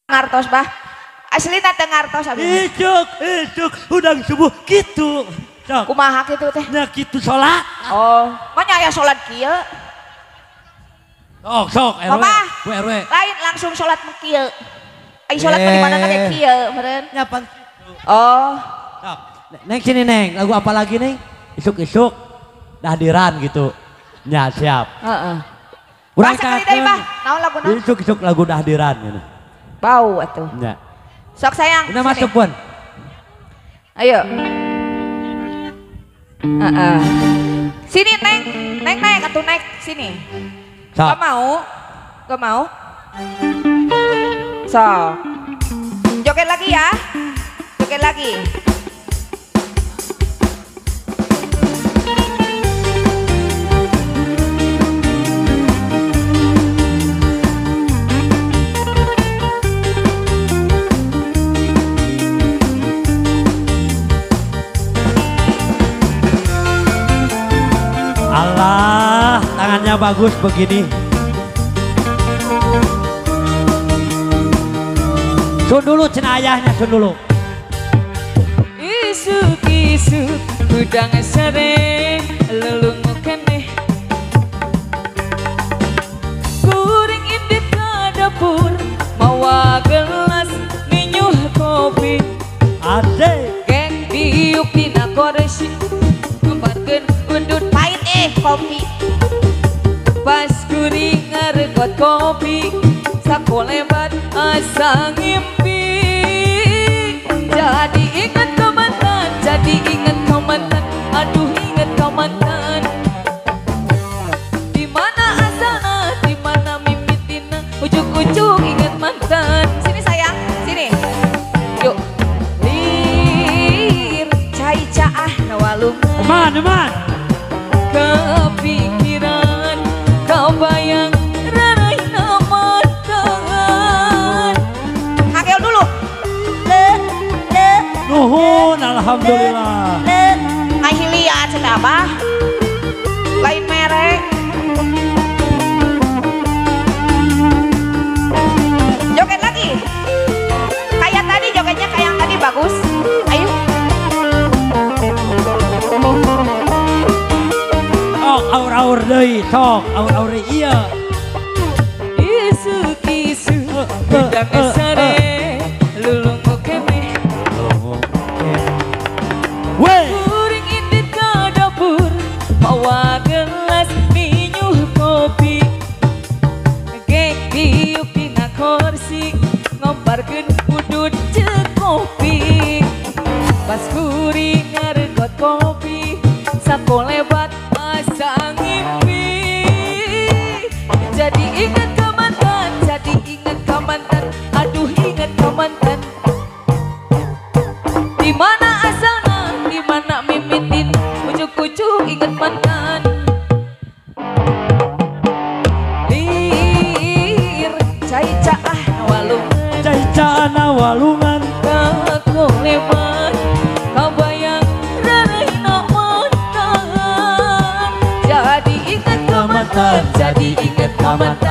ngartos bah asli nate ngartos abis isuk udang subuh gitu sok kumaha kitu teh nya kitu salat oh manya aya salat kieu sok RW ku RW lain langsung salat kieu ai salat di mana teh kieu meureun nyapan oh sok neng sini neng lagu apa lagi neng isuk dahdiran gitu nya siap heeh urang kali deui bah naon laguna isuk lagu dahdiran gitu bau atuh nya sok sayang udah masuk pun ayo sini neng atuh naik sini gak mau sok joget lagi ya joget lagi Allah, tangannya bagus begini. Sun dulu cina ayahnya, sun dulu. Isuk udang sare lelungu keneh kuring indit ka dapur mawa gelas ninyuh kopi Asik. geng diuk dina koresi ngembarkeun undut pahit kopi pas kuring ngaregot kopi sakolebat asa ngimpi jadi inget mantan jadi inget mantan aduh inget mantan dimana asalna dimana mimitina ujuk-ujuk inget mantan sini sayang sini yuk lir cai caah nawalungan Eman. kepikiran kau bayang raraina mantan ngagel dulu Nuhun, alhamdulillah. ngahilian cenah abah lain merek joget lagi kayak tadi jogetnya kayak yang tadi bagus ayo Sok aur-aur deui, sok aur-aur iya. isuk udang sare lulungu keneh Weh, kuring indit ka dapur mawa gelas ninyuh kopi geng diuk dina kursi ngomparkeun udut ceuk kopi pas kuring ngaregot kopi sakolebat asa ngimpi jadi inget ka mantan jadi inget ka mantan aduh inget ka mantan dimana asalna dimana mimitin ujuk-ujuk inget mantan lir cai caah nawalungan caicana walungan. kakolebat kabayang raraina mantan jadi inget ka mantan jadi inget ka mantan